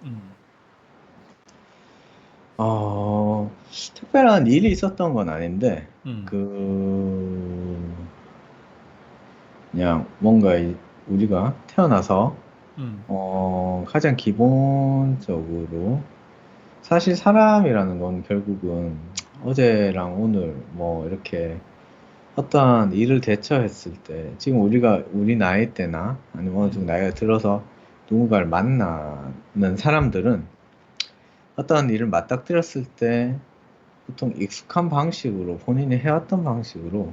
음, 어, 특별한 일이 있었던 건 아닌데, 음, 그, 그냥 뭔가 우리가 태어나서, 음, 가장 기본적으로, 사실 사람이라는 건 결국은 어제랑 오늘 뭐 이렇게 어떠한 일을 대처했을 때, 지금 우리가 우리 나이 때나 아니면 어느 정도 음, 나이가 들어서 누군가를 만나는 사람들은 어떠한 일을 맞닥뜨렸을 때 보통 익숙한 방식으로 본인이 해왔던 방식으로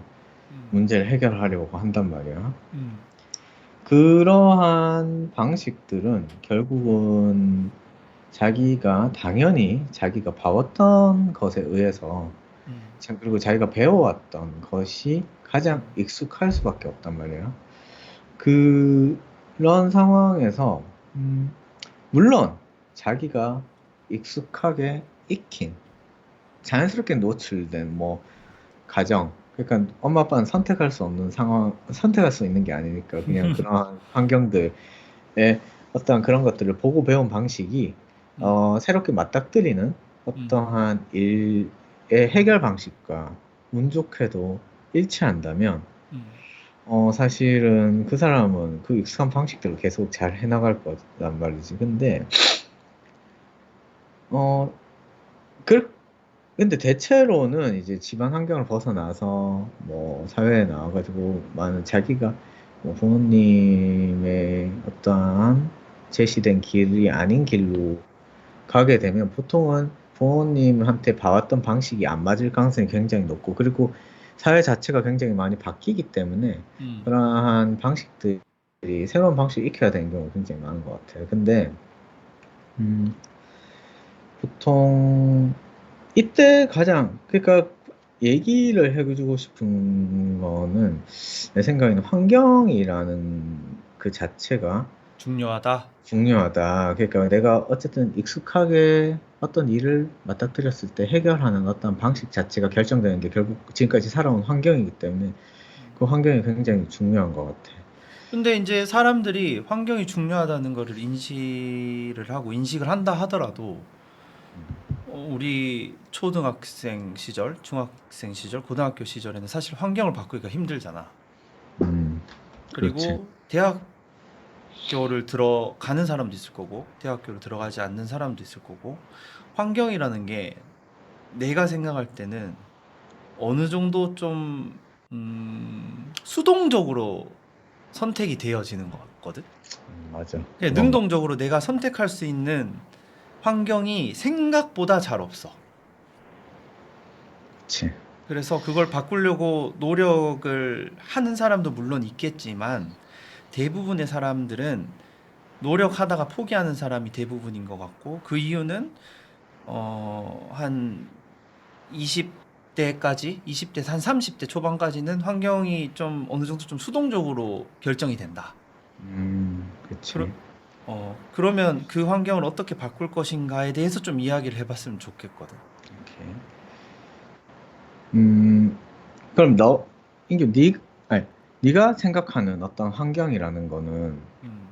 음, 문제를 해결하려고 한단 말이야. 음, 그러한 방식들은 결국은 자기가 당연히 자기가 봐왔던 것에 의해서 음, 그리고 자기가 배워왔던 것이 가장 음, 익숙할 수밖에 없단 말이야. 그런 상황에서 물론 자기가 익숙하게 익힌 자연스럽게 노출된 뭐 가정 그러니까 엄마 아빠는 선택할 수 없는 상황 선택할 수 있는 게 아니니까 그냥 그런 환경들에 어떠한 그런 것들을 보고 배운 방식이 음, 새롭게 맞닥뜨리는 음, 어떠한 일의 해결 방식과 운 좋게도 일치한다면 음, 사실은 그 사람은 그 익숙한 방식대로 계속 잘 해나갈 거란 말이지. 어, 그, 근데 대체로는 이제 집안 환경을 벗어나서 뭐 사회에 나와가지고 많은 자기가 뭐 부모님의 어떠한 제시된 길이 아닌 길로 가게 되면 보통은 부모님한테 봐왔던 방식이 안 맞을 가능성이 굉장히 높고 그리고 사회 자체가 굉장히 많이 바뀌기 때문에 음, 그러한 방식들이 새로운 방식을 익혀야 되는 경우가 굉장히 많은 것 같아요. 근데 음, 보통 이때 가장 그러니까 얘기를 해주고 싶은 거는 내 생각에는 환경이라는 그 자체가 중요하다. 중요하다. 그러니까 내가 어쨌든 익숙하게 어떤 일을 맞닥뜨렸을 때 해결하는 어떤 방식 자체가 결정되는 게 결국 지금까지 살아온 환경이기 때문에 음. 그 환경이 굉장히 중요한 것 같아. 근데 이제 사람들이 환경이 중요하다는 거를 인지를 하고 인식을 한다 하더라도 우리 초등학생 시절, 중학생 시절, 고등학교 시절에는 사실 환경을 바꾸기가 힘들잖아. 그렇지. 그리고 대학교를 들어가는 사람도 있을 거고, 대학교를 들어가지 않는 사람도 있을 거고, 환경이라는 게 내가 생각할 때는 어느 정도 좀, 수동적으로 선택이 되어지는 것 같거든? 맞아. 그냥 그건 맞. 능동적으로 내가 선택할 수 있는 환경이 생각보다 잘 없어. 그치. 그래서 그걸 바꾸려고 노력을 하는 사람도 물론 있겠지만 대부분의 사람들은 노력하다가 포기하는 사람이 대부분인 것 같고 그 이유는 한 20대까지 20대 한 30대 초반까지는 환경이 좀 어느 정도 좀 수동적으로 결정이 된다. 그러, 그치. 그러면 그 환경을 어떻게 바꿀 것인가에 대해서 좀 이야기를 해봤으면 좋겠거든. 오케이. 음, 그럼 인규, 아니, 네가 생각하는 어떤 환경이라는 거는 음.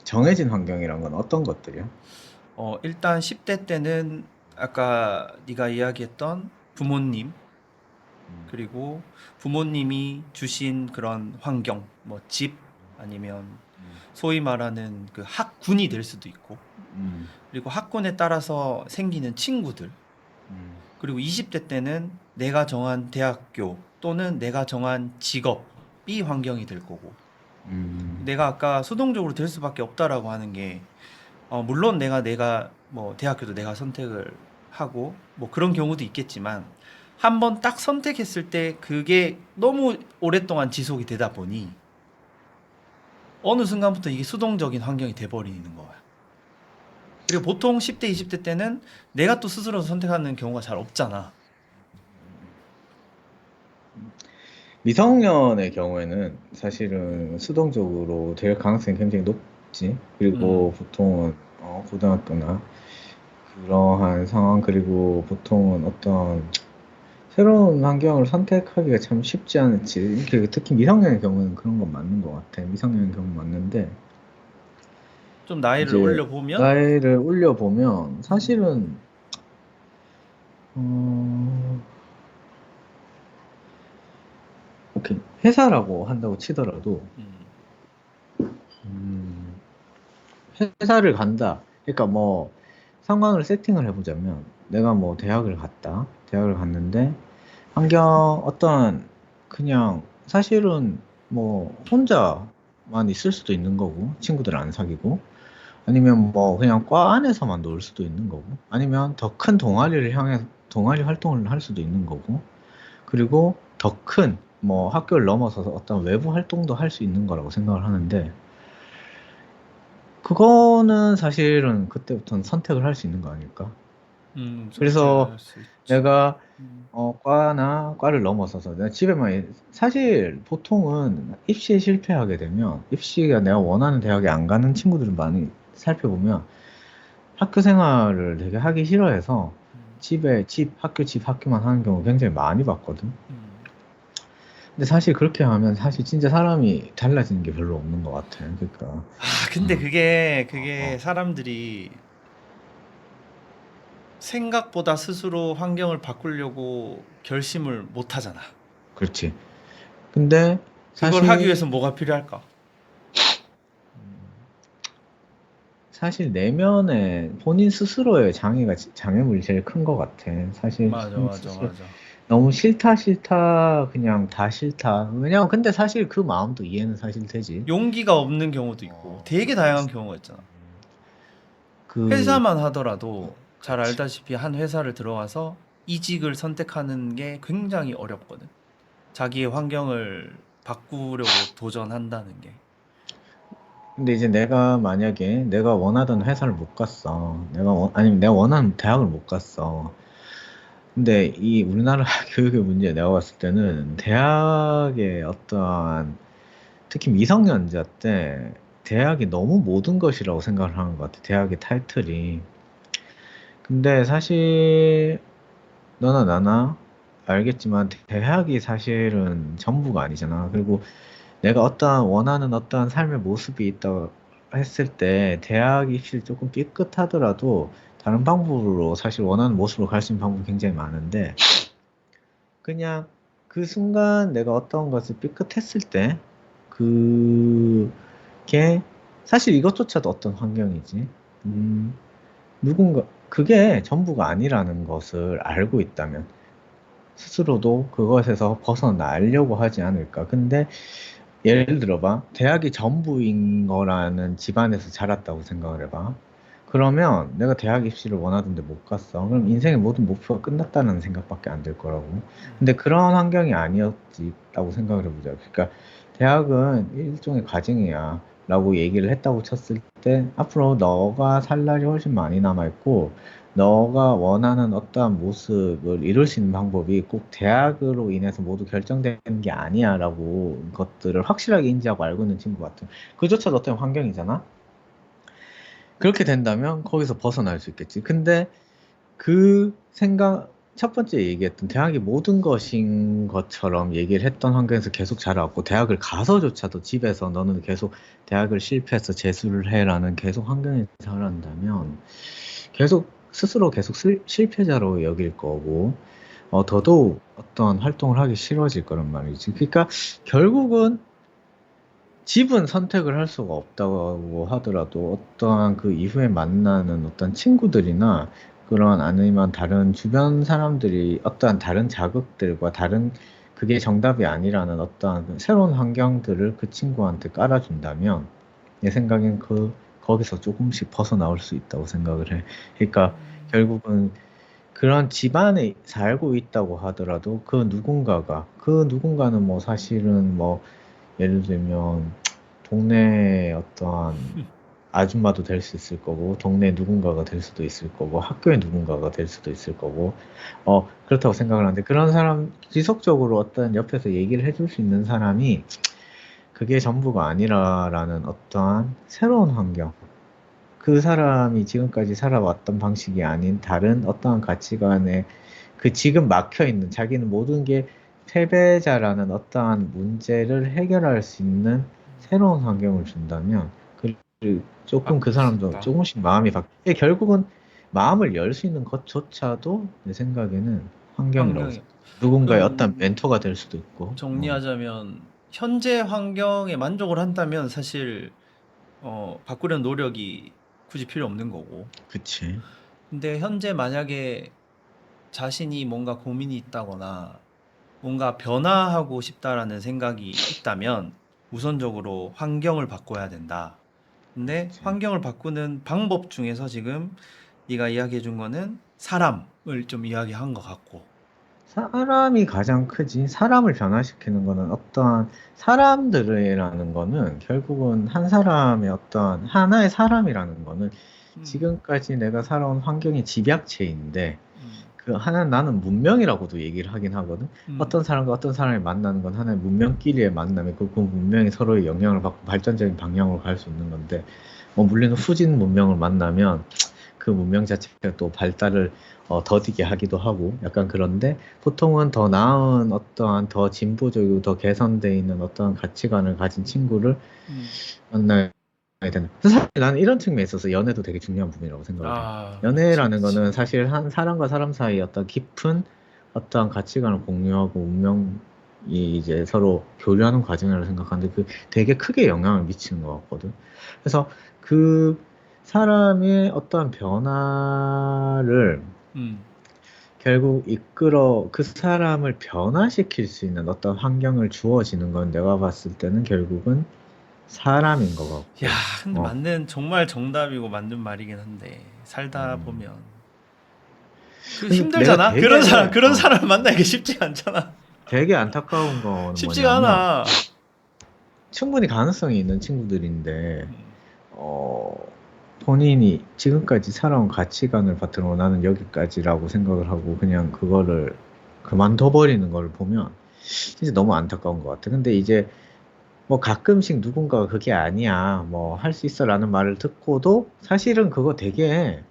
정해진 환경이란 건 어떤 것들이야? 일단 10대 때는 아까 네가 이야기했던 부모님, 그리고 부모님이 주신 그런 환경, 뭐 집, 아니면 소위 말하는 그 학군이 될 수도 있고, 음, 그리고 학군에 따라서 생기는 친구들, 음, 그리고 20대 때는 내가 정한 대학교 또는 내가 정한 직업이 환경이 될 거고, 음, 내가 아까 수동적으로 될 수밖에 없다라고 하는 게 물론 내가 뭐 대학교도 내가 선택을 하고 뭐 그런 경우도 있겠지만 한 번 딱 선택했을 때 그게 너무 오랫동안 지속이 되다 보니 어느 순간부터 이게 수동적인 환경이 돼버리는 거야. 그리고 보통 10대, 20대 때는 내가 또 스스로 선택하는 경우가 잘 없잖아. 미성년의 경우에는 사실은 수동적으로 될 가능성이 굉장히 높지. 그리고 음, 보통은 고등학교나 그러한 상황, 그리고 보통은 어떤 새로운 환경을 선택하기가 참 쉽지 않지. 특히 미성년의 경우는 그런 건 맞는 것 같아. 미성년의 경우 맞는데, 좀 나이를 이제 올려보면 나이를 올려보면 사실은 어, 오케이. 회사라고 한다고 치더라도 음, 음, 회사를 간다. 그러니까 뭐 상황을 세팅을 해보자면 내가 뭐 대학을 갔다. 대학을 갔는데 환경 어떤 그냥 사실은 뭐 혼자만 있을 수도 있는 거고 친구들 안 사귀고 아니면 뭐 그냥 과 안에서만 놀 수도 있는 거고 아니면 더 큰 동아리를 향해 동아리 활동을 할 수도 있는 거고 그리고 더 큰 뭐 학교를 넘어서서 어떤 외부 활동도 할 수 있는 거라고 생각을 하는데 그거는 사실은 그때부터는 선택을 할 수 있는 거 아닐까? 그래서 그럴 수 있지. 내가 음, 과나 과를 넘어서서 내가 집에만 사실 보통은 입시에 실패하게 되면 입시가 내가 원하는 대학에 안 가는 친구들을 많이 살펴보면 학교 생활을 되게 하기 싫어해서 음, 집 학교만 하는 경우 굉장히 많이 봤거든. 음. 근데 사실 그렇게 하면 사실 진짜 사람이 달라지는 게 별로 없는 것 같아. 그러니까 근데 어, 그게 어, 사람들이 생각보다 스스로 환경을 바꾸려고 결심을 못 하잖아. 그렇지. 근데 그걸 하기 사실 위해서 뭐가 필요할까? 사실 내면에 본인 스스로의 장애물이 제일 큰 것 같아. 사실 맞아, 본인 맞아, 스스로 맞아. 너무 싫다 싫다 그냥 다 싫다. 왜냐면 근데 사실 그 마음도 이해는 사실 되지. 용기가 없는 경우도 있고 어, 되게 다양한 경우가 있잖아. 그 회사만 하더라도 잘 그렇지. 알다시피 한 회사를 들어가서 이직을 선택하는 게 굉장히 어렵거든. 자기의 환경을 바꾸려고 도전한다는 게. 근데 이제 내가 만약에 내가 원하던 회사를 못 갔어. 아니면 내가 원하는 대학을 못 갔어. 근데 이 우리나라 교육의 문제 내가 봤을 때는 대학의 어떠한 특히 미성년자 때 대학이 너무 모든 것이라고 생각을 하는 것 같아. 대학의 타이틀이. 근데 사실 너나 나나 알겠지만 대학이 사실은 전부가 아니잖아. 그리고 내가 원하는 어떠한 삶의 모습이 있다고 했을 때 대학 입시를 조금 삐끗하더라도 다른 방법으로 사실 원하는 모습으로 갈 수 있는 방법이 굉장히 많은데 그냥 그 순간 내가 어떤 것을 삐끗했을 때 그게 사실 이것조차도 어떤 환경이지. 음, 그게 전부가 아니라는 것을 알고 있다면 스스로도 그것에서 벗어나려고 하지 않을까. 근데 예를 들어봐. 대학이 전부인 거라는 집안에서 자랐다고 생각을 해봐. 그러면 내가 대학 입시를 원하던데 못 갔어. 그럼 인생의 모든 목표가 끝났다는 생각밖에 안 들 거라고. 근데 그런 환경이 아니었지라고 생각을 해보자. 그러니까 대학은 일종의 과정이야. 라고 얘기를 했다고 쳤을 때 앞으로 너가 살 날이 훨씬 많이 남아있고 너가 원하는 어떠한 모습을 이룰 수 있는 방법이 꼭 대학으로 인해서 모두 결정되는 게 아니야라고 것들을 확실하게 인지하고 알고 있는 친구 같은. 그조차도 어떤 환경이잖아. 그렇게 된다면 거기서 벗어날 수 있겠지. 근데 그 생각 첫 번째 얘기했던 대학이 모든 것인 것처럼 얘기를 했던 환경에서 계속 자라왔고 대학을 가서조차도 집에서 너는 계속 대학을 실패해서 재수를 해라는 계속 환경에 자란다면 계속 스스로 계속 실패자로 여길 거고 더더욱 어떤 활동을 하기 싫어질 거란 말이지. 그러니까 결국은 집은 선택을 할 수가 없다고 하더라도 어떠한 그 이후에 만나는 어떤 친구들이나 그런 아니면 다른 주변 사람들이 어떠한 다른 자극들과 다른 그게 정답이 아니라는 어떠한 그 새로운 환경들을 그 친구한테 깔아준다면 내 생각엔 거기서 조금씩 벗어나올 수 있다고 생각을 해. 그러니까 결국은 그런 집안에 살고 있다고 하더라도 그 누군가는 뭐 사실은 뭐 예를 들면 동네 어떠한 아줌마도 될 수 있을 거고, 동네 누군가가 될 수도 있을 거고, 학교의 누군가가 될 수도 있을 거고, 그렇다고 생각을 하는데, 그런 사람, 지속적으로 어떤 옆에서 얘기를 해줄 수 있는 사람이 그게 전부가 아니라라는 어떠한 새로운 환경, 그 사람이 지금까지 살아왔던 방식이 아닌 다른 어떠한 가치관에 그 지금 막혀 있는 자기는 모든 게 패배자라는 어떠한 문제를 해결할 수 있는 새로운 환경을 준다면 조금 그 바꿀 수 사람도 있다. 조금씩 마음이 바뀌. 결국은 마음을 열 수 있는 것조차도 내 생각에는 환경이라고 환경이. 생각. 누군가의 어떤 그럼 멘토가 될 수도 있고. 정리하자면 현재 환경에 만족을 한다면 사실 바꾸려는 노력이 굳이 필요 없는 거고. 그치. 근데 현재 만약에 자신이 뭔가 고민이 있다거나 뭔가 변화하고 싶다라는 생각이 있다면 우선적으로 환경을 바꿔야 된다. 근데 그치. 환경을 바꾸는 방법 중에서 지금 네가 이야기해 준 거는 사람을 좀 이야기한 것 같고. 사람이 가장 크지. 사람을 변화시키는 거는 어떠한 사람들이라는 거는 결국은 한 사람의 어떠한 하나의 사람이라는 거는 음, 지금까지 내가 살아온 환경의 집약체인데 음, 그 하나 나는 문명이라고도 얘기를 하긴 하거든. 음, 어떤 사람과 어떤 사람이 만나는 건 하나의 문명끼리의 만남이고 그 문명이 서로의 영향을 받고 발전적인 방향으로 갈 수 있는 건데 물론 후진 문명을 만나면 그 문명 자체가 또 발달을 더디게 하기도 하고 약간 그런데 보통은 더 나은 어떠한 더 진보적이고 더 개선되어 있는 어떠한 가치관을 가진 친구를 음. 만나야 되는. 사실 나는 이런 측면에 있어서 연애도 되게 중요한 부분이라고 생각을 해. 아, 그렇지, 연애라는 거는 그렇지. 사실 한 사람과 사람 사이 어떤 깊은 어떠한 가치관을 공유하고 운명이 이제 서로 교류하는 과정이라고 생각하는데 그 되게 크게 영향을 미치는 것 같거든. 그래서 그 사람의 어떠한 변화를 음. 결국 이끌어 그 사람을 변화시킬 수 있는 어떤 환경을 주어지는 건 내가 봤을 때는 결국은 사람인 것 야, 같고, 근데 맞는 정말 정답이고 맞는 말이긴 한데 살다 음. 보면 그 근데 내가 힘들잖아. 그런 사람 되게, 그런 사람 만나기 쉽지가 않잖아. 되게 안타까운 거는 쉽지가 뭐냐면, 않아. 충분히 가능성이 있는 친구들인데, 음, 어, 본인이 지금까지 살아온 가치관을 바탕으로 나는 여기까지라고 생각을 하고 그냥 그거를 그만둬버리는 걸 보면 진짜 너무 안타까운 것 같아. 근데 이제 뭐 가끔씩 누군가가 그게 아니야, 뭐 할 수 있어라는 말을 듣고도 사실은 그거 되게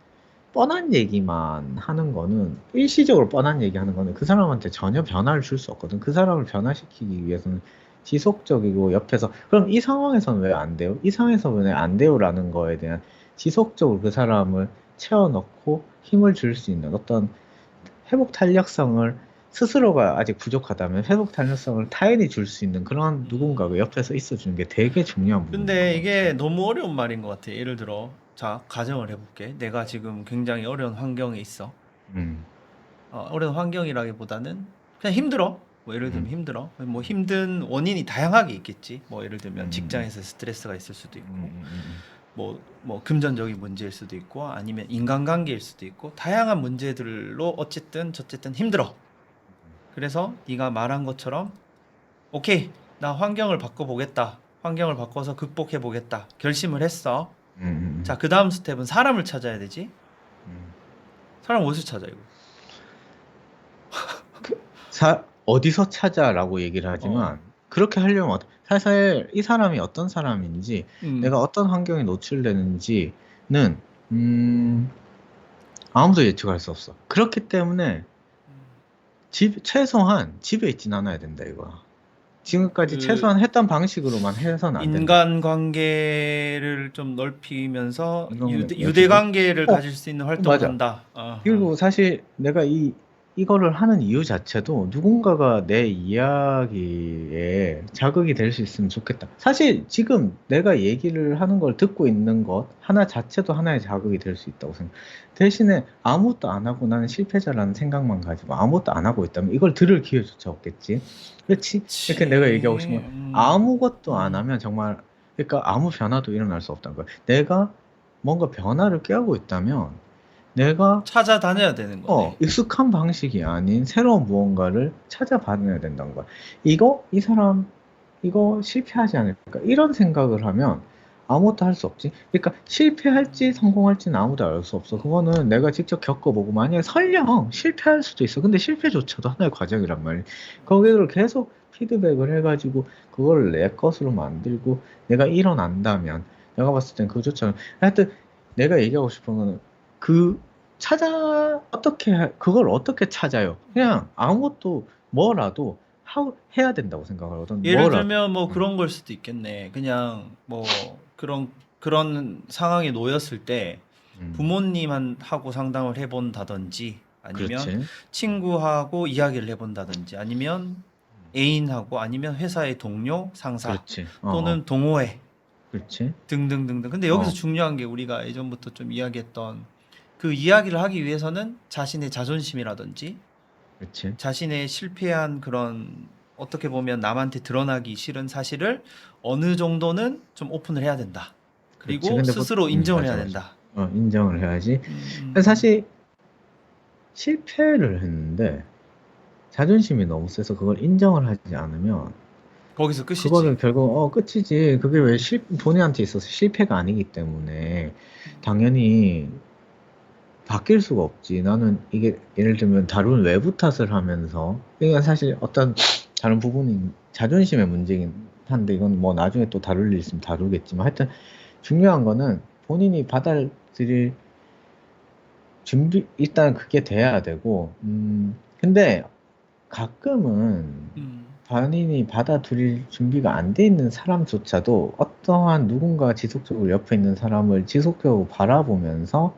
뻔한 얘기만 하는 거는 일시적으로 뻔한 얘기하는 거는 그 사람한테 전혀 변화를 줄 수 없거든. 그 사람을 변화시키기 위해서는 지속적이고 옆에서 그럼 이 상황에서는 왜 안 돼요? 이 상황에서 왜 안 돼요라는 거에 대한 지속적으로 그 사람을 채워넣고 힘을 줄 수 있는 어떤 회복 탄력성을 스스로가 아직 부족하다면 회복 탄력성을 타인이 줄 수 있는 그런 누군가가 음. 옆에서 있어주는 게 되게 중요한 부분인 것 근데 같아. 이게 너무 어려운 말인 것 같아. 예를 들어, 자, 가정을 해볼게. 내가 지금 굉장히 어려운 환경에 있어. 음, 어려운 환경이라기보다는 그냥 힘들어. 뭐 예를 들면 음, 힘들어. 뭐 힘든 원인이 다양하게 있겠지. 뭐 예를 들면 음, 직장에서 스트레스가 있을 수도 있고, 음. 뭐 금전적인 문제일 수도 있고, 아니면 인간관계일 수도 있고, 다양한 문제들로 어쨌든 저쨌든 힘들어. 그래서 네가 말한 것처럼 오케이, 나 환경을 바꿔보겠다. 환경을 바꿔서 극복해보겠다. 결심을 했어. 음, 음, 자, 그 다음 스텝은 사람을 찾아야 되지. 음. 사람 어디서 찾아, 이거? 어디서 찾아라고 얘기를 어, 하지만 그렇게 하려면 사실 이 사람이 어떤 사람인지 음, 내가 어떤 환경에 노출되는지는 음, 아무도 예측할 수 없어. 그렇기 때문에 최소한 집에 있진 않아야 된다 이거야. 지금까지 그 최소한 했던 방식으로만 해서는 안 된다. 인간관계를 좀 넓히면서 이건 넓히고 유대관계를 어, 가질 수 있는 활동을 맞아. 한다. 그리고 사실 내가 이거를 하는 이유 자체도 누군가가 내 이야기에 자극이 될 수 있으면 좋겠다. 사실 지금 내가 얘기를 하는 걸 듣고 있는 것 하나 자체도 하나의 자극이 될 수 있다고 생각. 대신에 아무것도 안 하고 나는 실패자라는 생각만 가지고 아무것도 안 하고 있다면 이걸 들을 기회조차 없겠지. 그렇지? 이렇게 내가 얘기하고 싶은 그치. 건 아무것도 안 하면 정말 그러니까 아무 변화도 일어날 수 없다는 거야. 내가 뭔가 변화를 꾀하고 있다면 내가 찾아다녀야 되는 거네. 익숙한 방식이 아닌 새로운 무언가를 찾아봐야 된다는 거야. 이 사람, 이거 실패하지 않을까? 이런 생각을 하면 아무것도 할 수 없지. 그러니까 실패할지 성공할지는 아무도 알 수 없어. 그거는 내가 직접 겪어보고 만약에 설령 실패할 수도 있어. 근데 실패조차도 하나의 과정이란 말이야. 거기를 계속 피드백을 해가지고 그걸 내 것으로 만들고 내가 일어난다면 내가 봤을 땐 그조차 하여튼 내가 얘기하고 싶은 거는 그 그걸 어떻게 찾아요? 그냥 아무것도 뭐라도 해야 된다고 생각하거든. 예를 뭐라도. 들면 뭐 응. 그런 걸 수도 있겠네. 그냥 뭐 그런 그런 상황에 놓였을 때 음. 부모님하고 상담을 해본다든지 아니면 그렇지. 친구하고 이야기를 해본다든지 아니면 애인하고 아니면 회사의 동료, 상사 그렇지. 또는 동호회 그렇지. 등등등등. 근데 여기서 어, 중요한 게 우리가 예전부터 좀 이야기했던 그 이야기를 하기 위해서는 자신의 자존심이라든지 그렇지. 자신의 실패한 그런 어떻게 보면 남한테 드러나기 싫은 사실을 어느 정도는 좀 오픈을 해야 된다. 그렇지. 그리고 근데 스스로 인정을 맞아, 해야 맞아. 된다. 인정을 해야지. 음, 근데 음, 사실 실패를 했는데 자존심이 너무 세서 그걸 인정을 하지 않으면 거기서 끝이지. 그거는 결국 끝이지. 그게 왜 본인한테 있어서 실패가 아니기 때문에 당연히 바뀔 수가 없지. 나는 이게 예를 들면 다른 외부 탓을 하면서 이건 사실 어떤 다른 부분이 자존심의 문제긴 한데 이건 뭐 나중에 또 다룰 일 있으면 다루겠지만 하여튼 중요한 거는 본인이 받아들일 준비 일단 그게 돼야 되고 근데 가끔은 음, 본인이 받아들일 준비가 안 돼 있는 사람조차도 어떠한 누군가 지속적으로 옆에 있는 사람을 지속적으로 바라보면서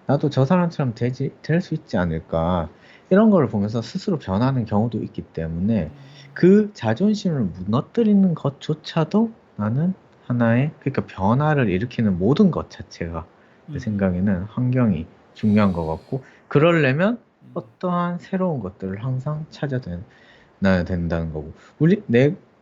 나도 저 사람처럼 될 수 있지 않을까. 이런 걸 보면서 스스로 변하는 경우도 있기 때문에 그 자존심을 무너뜨리는 것조차도 나는 하나의, 그러니까 변화를 일으키는 모든 것 자체가 내 음, 생각에는 환경이 중요한 것 같고, 그러려면 음. 어떠한 새로운 것들을 항상 찾아내야 된다는 거고.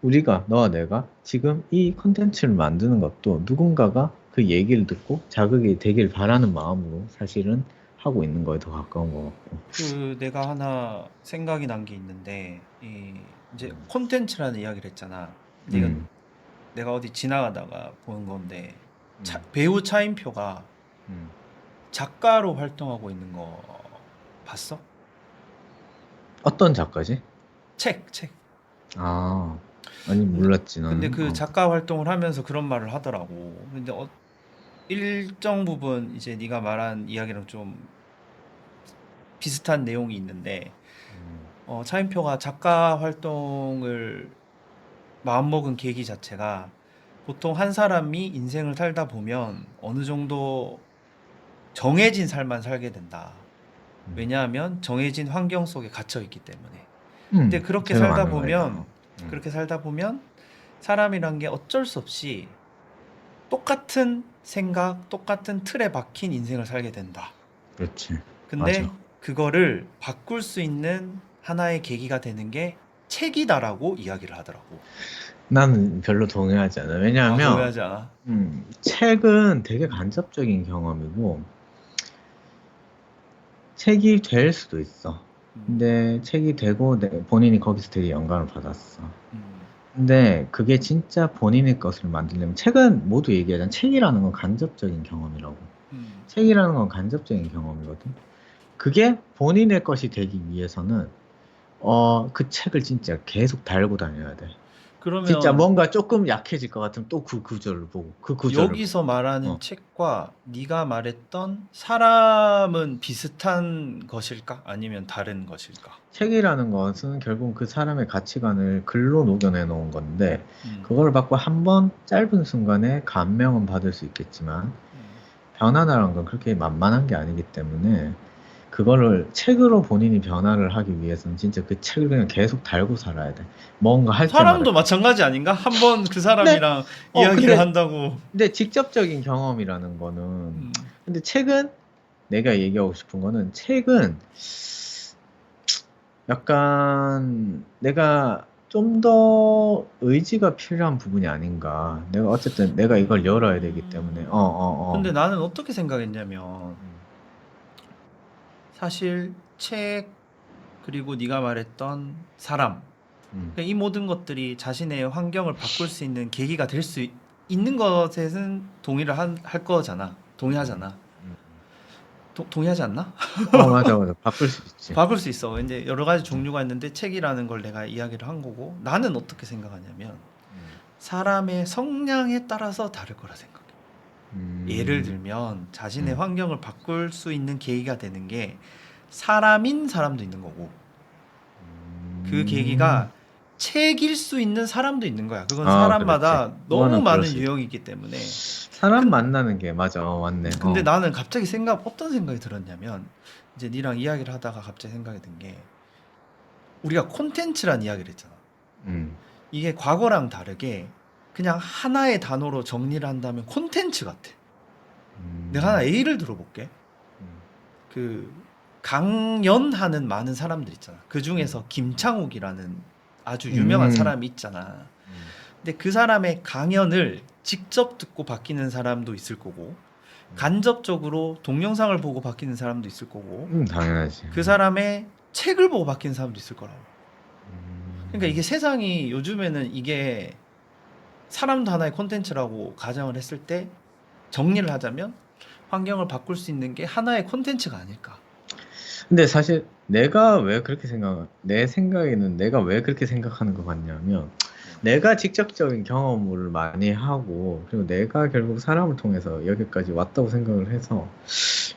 우리가, 너와 내가 지금 이 컨텐츠를 만드는 것도 누군가가 그 얘기를 듣고 자극이 되길 바라는 마음으로 사실은 하고 있는 거에 더 가까운 것 같고. 그 내가 하나 생각이 난 게 있는데 이제 콘텐츠라는 이야기를 했잖아. 근데 이건 음, 내가 어디 지나가다가 보는 건데 음, 배우 차인표가 음. 작가로 활동하고 있는 거 봤어? 어떤 작가지? 책. 아, 아니, 근데, 몰랐지, 근데 나는. 그 작가 활동을 하면서 그런 말을 하더라고. 근데 일정 부분 이제 네가 말한 이야기랑 좀 비슷한 내용이 있는데 차인표가 작가 활동을 마음먹은 계기 자체가 보통 한 사람이 인생을 살다 보면 어느 정도 정해진 삶만 살게 된다. 음, 왜냐하면 정해진 환경 속에 갇혀 있기 때문에. 근데 제가 맞는 말이다. 음, 그렇게 살다 보면 사람이란 게 어쩔 수 없이 똑같은 생각, 똑같은 틀에 박힌 인생을 살게 된다. 그렇지. 맞아. 근데 그거를 바꿀 수 있는 하나의 계기가 되는 게 책이다라고 이야기를 하더라고. 나는 별로 동의하지 않아. 아, 왜냐하면, 동의하지 않아? 책은 되게 음, 간접적인 경험이고, 책이 될 수도 있어. 음, 근데 책이 되고 본인이 거기서 되게 영감을 받았어. 음, 근데 그게 진짜 본인의 것을 만들려면 책은 모두 얘기하잖아. 책이라는 건 간접적인 경험이라고. 음. 책이라는 건 간접적인 경험이거든. 그게 본인의 것이 되기 위해서는 그 책을 진짜 계속 달고 다녀야 돼. 진짜 그러면 뭔가 조금 약해질 것 같으면 또 그 구절을 보고 그 구절을 보고. 여기서 어. 말하는 책과 네가 말했던 사람은 비슷한 것일까? 아니면 다른 것일까? 책이라는 것은 결국 그 사람의 가치관을 글로 녹여내 놓은 건데, 음, 그걸 받고 한 번 짧은 순간에 감명은 받을 수 있겠지만, 음. 변화라는 건 그렇게 만만한 게 아니기 때문에, 그거를 책으로 본인이 변화를 하기 위해서는 진짜 그 책을 그냥 계속 달고 살아야 돼. 뭔가 할 때마다. 사람도 마찬가지 아닌가? 한번 그 근데, 사람이랑 어, 이야기를 근데, 한다고. 근데 직접적인 경험이라는 거는, 음. 근데 책은, 내가 얘기하고 싶은 거는 책은 약간 내가 좀 더 의지가 필요한 부분이 아닌가. 내가 어쨌든 내가 이걸 열어야 되기 때문에, 근데 나는 어떻게 생각했냐면 음, 사실 책 그리고 네가 말했던 사람 음, 그러니까 이 모든 것들이 자신의 환경을 바꿀 수 있는 계기가 될 수 있는 것에는 동의를 할 거잖아. 음, 동의하잖아. 음. 동의하지 않나? 맞아, 맞아. 바꿀 수 있지. 바꿀 수 있어. 이제 여러 가지 음, 종류가 있는데 책이라는 걸 내가 이야기를 한 거고 나는 어떻게 생각하냐면 음, 사람의 성향에 따라서 다를 거라 생각해. 예를 음, 들면 자신의 음, 환경을 바꿀 수 있는 계기가 되는 게 사람인 사람도 있는 거고 그 음, 계기가 책일 수 있는 사람도 있는 거야. 그건 아, 사람마다 그렇지. 너무 그거는 그럴 많은 수 있지. 유형이 있기 때문에. 사람 근, 만나는 게 맞아. 맞네. 근데 나는 갑자기 어떤 생각이 들었냐면, 이제 니랑 이야기를 하다가 갑자기 생각이 든 게, 우리가 콘텐츠란 이야기를 했잖아. 음. 이게 과거랑 다르게 그냥 하나의 단어로 정리를 한다면 콘텐츠 같아. 내가 하나 음. 예를 들어볼게. 음. 그 강연하는 많은 사람들 있잖아. 그 중에서 음. 김창욱이라는 아주 유명한 음. 사람이 있잖아. 음. 근데 그 사람의 강연을 직접 듣고 바뀌는 사람도 있을 거고, 간접적으로 동영상을 보고 바뀌는 사람도 있을 거고, 당연하지. 그 사람의 책을 보고 바뀌는 사람도 있을 거라고. 그러니까 이게 음. 세상이 요즘에는 이게 사람도 하나의 콘텐츠라고 가정을 했을 때 정리를 하자면 환경을 바꿀 수 있는 게 하나의 콘텐츠가 아닐까. 근데 사실 내 생각에는 내가 왜 그렇게 생각하는 것 같냐면, 내가 직접적인 경험을 많이 하고, 그리고 내가 결국 사람을 통해서 여기까지 왔다고 생각을 해서,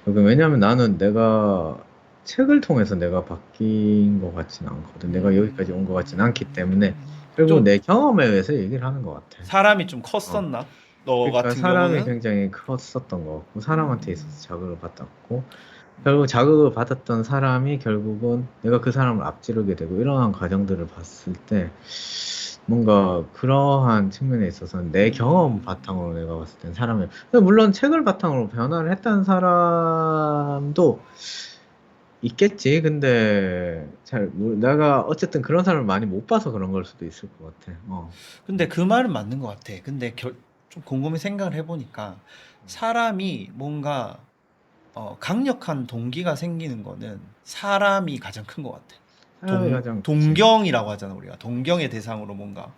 왜냐면 나는 내가 책을 통해서 내가 바뀐 것 같진 않거든. 내가 여기까지 온 것 같진 않기 때문에, 결국 좀 내 경험에 의해서 얘기를 하는 것 같아. 사람이 좀 어. 컸었나? 너 그러니까 같은 사람이 경우는? 굉장히 컸었던 것 같고, 사람한테 있어서 자극을 받았고, 결국 자극을 받았던 사람이 결국은 내가 그 사람을 앞지르게 되고, 이러한 과정들을 봤을 때 뭔가 그러한 측면에 있어서는 내 경험 바탕으로 내가 봤을 땐 근데 물론 책을 바탕으로 변화를 했다는 사람도 있겠지. 근데 내가 어쨌든 그런 사람을 많이 못 봐서 그런 걸 수도 있을 것 같아. 근데 그 말은 맞는 것 같아. 근데 좀 곰곰이 생각을 해보니까 사람이 뭔가 강력한 동기가 생기는 거는 사람이 가장 큰 것 같아. 사람이 가장 그치. 동경이라고 하잖아, 우리가. 동경의 대상으로 뭔가.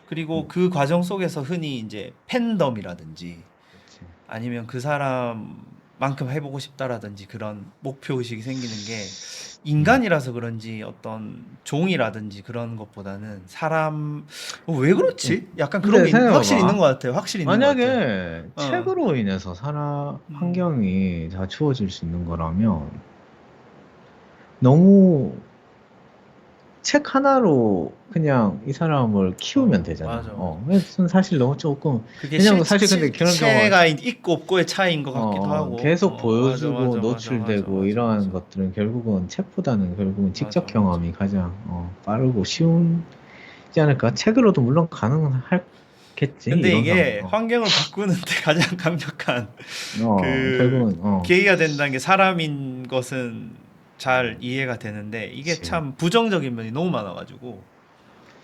그리고 음, 그 과정 속에서 흔히 이제 팬덤이라든지 그치. 아니면 그 사람만큼 해보고 싶다라든지 그런 목표 의식이 생기는 게 음. 인간이라서 그런지 어떤 종이라든지 그런 것보다는 사람 왜 그렇지? 약간 그런 근데 게 확실히 있는 생각해봐봐. 것 같아요. 확실히 있는 것 같아. 만약에 어. 책으로 인해서 음. 환경이 다 주어질 수 있는 거라면 너무 책 하나로 그냥 이 사람을 키우면 되잖아. 맞아, 맞아. 그래서 사실 너무 조금, 그게 왜냐면 사실 근데 그런 경우가 실체가 있고 없고의 차이인 것 같기도 하고. 계속 맞아, 보여주고 맞아, 맞아, 맞아, 노출되고 맞아, 이러한 맞아, 것들은 결국은 책보다는 결국은 맞아, 직접 맞아. 경험이 가장 빠르고 쉬운지 않을까? 책으로도 물론 가능하겠지, 근데 이론상. 이게 환경을 바꾸는데 가장 강력한 그 결국은, 계기가 된다는 게 사람인 것은 잘 이해가 되는데 이게 그치. 참 부정적인 면이 너무 많아가지고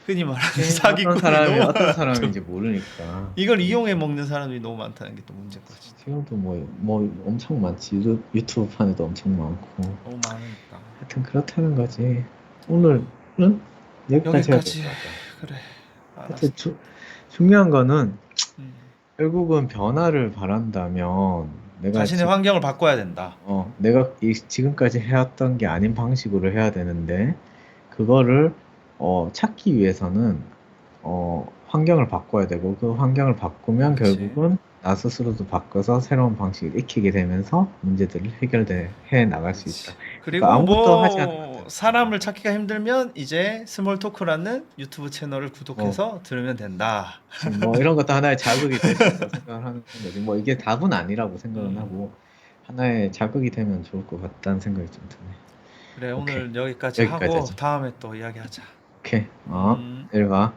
흔히 말하는 그치. 사기꾼이 너무 어떤 많아가지고 사람인지 모르니까. 이걸 이용해 먹는 사람이 너무 많다는 게 또 문제인 거지. 지금도 뭐 엄청 많지. 유튜브 판에도 엄청 많고. 너무 많으니까. 하여튼 그렇다는 거지. 오늘은 여기까지 해야 될 여기까지. 것 같아. 그래, 하여튼 알았어. 중요한 거는 음. 결국은 변화를 바란다면 자신의 환경을 바꿔야 된다. 내가 지금까지 해왔던 게 아닌 방식으로 해야 되는데, 그거를 찾기 위해서는 환경을 바꿔야 되고, 그 환경을 바꾸면 그렇지. 결국은 나 스스로도 바꿔서 새로운 방식을 익히게 되면서 문제들을 해 나갈 수 있다. 그렇지. 그러니까 그리고 아무것도 하지 않는 뭐 것들은 사람을 찾기가 힘들면 이제 스몰 토크라는 유튜브 채널을 뭐 구독해서 들으면 된다. 지금 뭐 이런 것도 하나의 자극이 될 수 있다고 생각을 하는 거지. 뭐 이게 답은 아니라고 생각은 음. 하고, 하나의 자극이 되면 좋을 것 같다는 생각이 좀 드네. 그래, 오케이. 오늘 여기까지 여기까지 하고 하자. 다음에 또 이야기하자. 오케이. 음. 내려가.